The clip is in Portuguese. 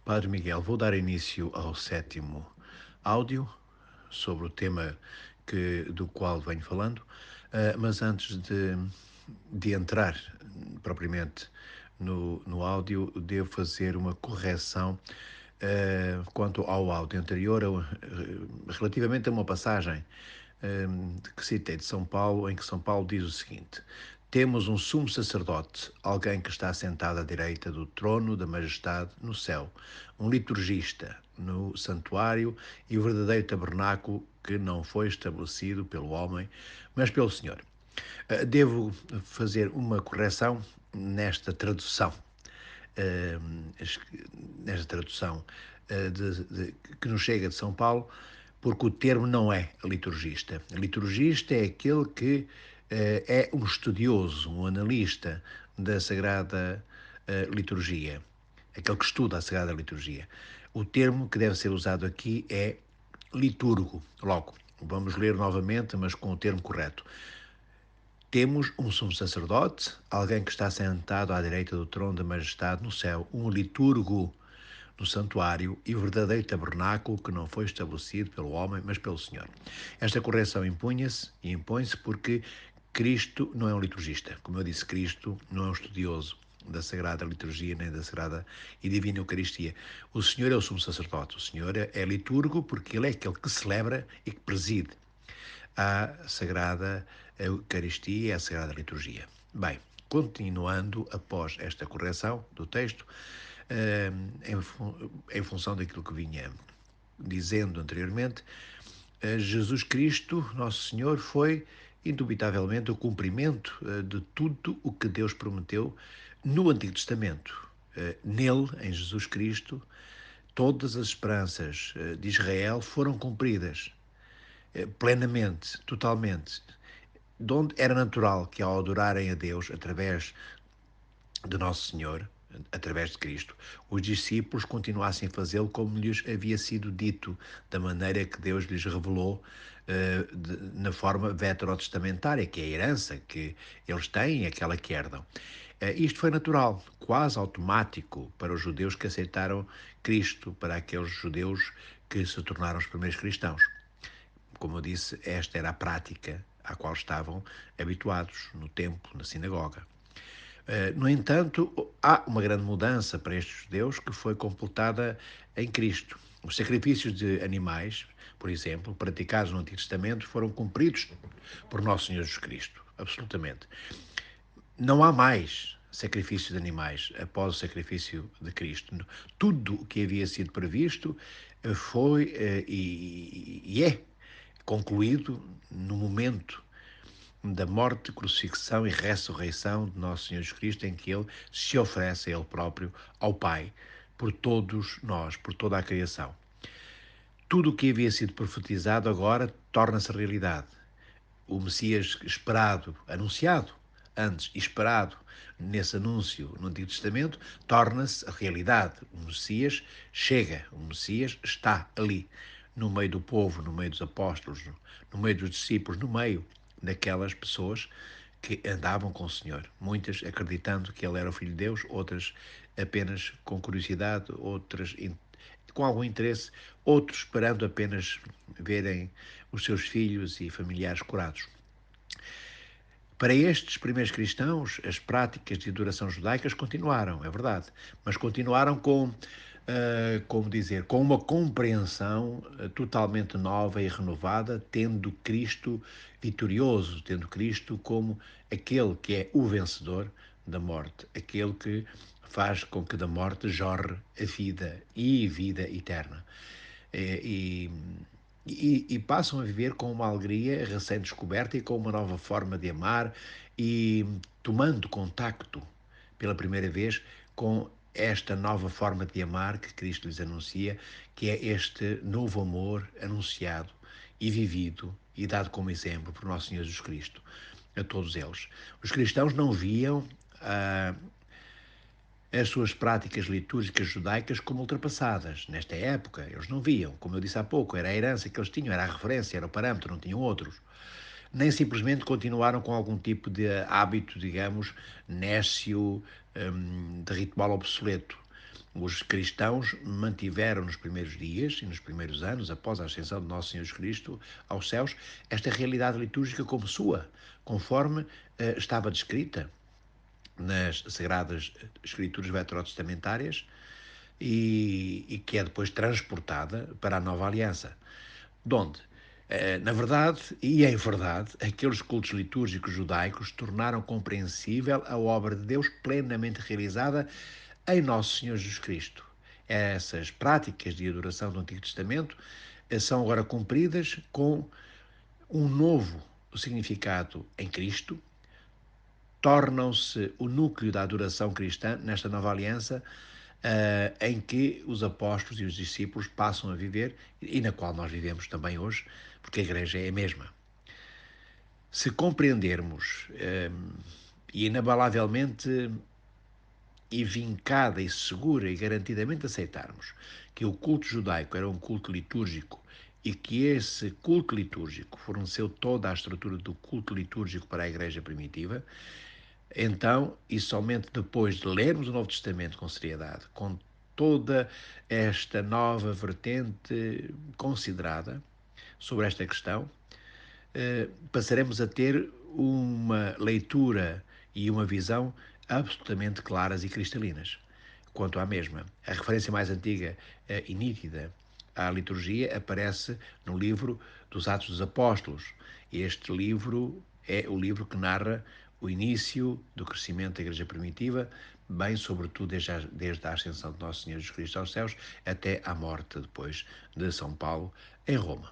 Padre Miguel, vou dar início ao sétimo áudio sobre o tema do qual venho falando, mas antes de entrar propriamente no áudio, devo fazer uma correção quanto ao áudio anterior, relativamente a uma passagem que citei de São Paulo, em que São Paulo diz o seguinte: temos um sumo sacerdote, alguém que está sentado à direita do trono da majestade no céu, um liturgista no santuário e o verdadeiro tabernáculo que não foi estabelecido pelo homem, mas pelo Senhor. Devo fazer uma correção nesta tradução, eh, nesta tradução que nos chega de São Paulo, porque o termo não é liturgista. Liturgista é aquele que é um estudioso, um analista da Sagrada Liturgia, aquele que estuda a Sagrada Liturgia. O termo que deve ser usado aqui é liturgo. Logo, vamos ler novamente, mas com o termo correto. Temos um sumo sacerdote, alguém que está sentado à direita do trono da majestade no céu, um liturgo no santuário e o verdadeiro tabernáculo que não foi estabelecido pelo homem, mas pelo Senhor. Esta correção impunha-se e impõe-se porque Cristo não é um liturgista. Como eu disse, Cristo não é um estudioso da Sagrada Liturgia nem da Sagrada e Divina Eucaristia. O Senhor é o sumo sacerdote. O Senhor é liturgo porque Ele é aquele que celebra e que preside à Sagrada Eucaristia e à Sagrada Liturgia. Bem, continuando após esta correção do texto, em função daquilo que vinha dizendo anteriormente, Jesus Cristo, Nosso Senhor, foi indubitavelmente o cumprimento de tudo o que Deus prometeu no Antigo Testamento. Nele, em Jesus Cristo, todas as esperanças de Israel foram cumpridas plenamente, totalmente. De onde era natural que, ao adorarem a Deus através de Nosso Senhor, através de Cristo, os discípulos continuassem a fazê-lo como lhes havia sido dito, da maneira que Deus lhes revelou na forma veterotestamentária, que é a herança que eles têm e aquela que herdam. Isto foi natural, quase automático para os judeus que aceitaram Cristo, para aqueles judeus que se tornaram os primeiros cristãos. Como eu disse, esta era a prática à qual estavam habituados no templo, na sinagoga. No entanto, há uma grande mudança para estes judeus que foi completada em Cristo. Os sacrifícios de animais, por exemplo, praticados no Antigo Testamento, foram cumpridos por Nosso Senhor Jesus Cristo. Absolutamente. Não há mais sacrifício de animais após o sacrifício de Cristo. Tudo o que havia sido previsto foi e é concluído no momento da morte, crucifixão e ressurreição de Nosso Senhor Jesus Cristo, em que Ele se oferece a Ele próprio ao Pai por todos nós, por toda a criação. Tudo o que havia sido profetizado agora torna-se realidade. O Messias esperado, anunciado antes e esperado nesse anúncio no Antigo Testamento, torna-se realidade. O Messias chega, o Messias está ali, no meio do povo, no meio dos apóstolos, no meio dos discípulos, no meio daquelas pessoas que andavam com o Senhor. Muitas acreditando que Ele era o Filho de Deus, outras apenas com curiosidade, outras com algum interesse, outros esperando apenas verem os seus filhos e familiares curados. Para estes primeiros cristãos, as práticas de adoração judaicas continuaram, é verdade, mas continuaram como dizer, com uma compreensão totalmente nova e renovada, tendo Cristo vitorioso, tendo Cristo como aquele que é o vencedor da morte, aquele que faz com que da morte jorre a vida e vida eterna. E, e passam a viver com uma alegria recém-descoberta e com uma nova forma de amar e tomando contacto pela primeira vez com esta nova forma de amar que Cristo lhes anuncia, que é este novo amor anunciado e vivido e dado como exemplo por Nosso Senhor Jesus Cristo a todos eles. Os cristãos não viam as suas práticas litúrgicas judaicas como ultrapassadas. Nesta época, eles não viam, como eu disse há pouco, era a herança que eles tinham, era a referência, era o parâmetro, não tinham outros. Nem simplesmente continuaram com algum tipo de hábito, digamos, nécio, de ritual obsoleto. Os cristãos mantiveram nos primeiros dias e nos primeiros anos, após a ascensão de Nosso Senhor Jesus Cristo aos céus, esta realidade litúrgica como sua, conforme estava descrita nas Sagradas Escrituras veterotestamentárias e que é depois transportada para a Nova Aliança. De onde? Na verdade, e em verdade, aqueles cultos litúrgicos judaicos tornaram compreensível a obra de Deus plenamente realizada em Nosso Senhor Jesus Cristo. Essas práticas de adoração do Antigo Testamento são agora cumpridas com um novo significado em Cristo, tornam-se o núcleo da adoração cristã nesta nova aliança, em que os apóstolos e os discípulos passam a viver e na qual nós vivemos também hoje, porque a Igreja é a mesma. Se compreendermos e inabalavelmente e vincada e segura e garantidamente aceitarmos que o culto judaico era um culto litúrgico e que esse culto litúrgico forneceu toda a estrutura do culto litúrgico para a Igreja primitiva, então, e somente depois de lermos o Novo Testamento com seriedade, com toda esta nova vertente considerada sobre esta questão, passaremos a ter uma leitura e uma visão absolutamente claras e cristalinas quanto à mesma. A referência mais antiga e nítida à liturgia aparece no livro dos Atos dos Apóstolos. Este livro é o livro que narra o início do crescimento da Igreja primitiva, bem sobretudo desde a ascensão de Nosso Senhor Jesus Cristo aos céus até à morte depois de São Paulo em Roma.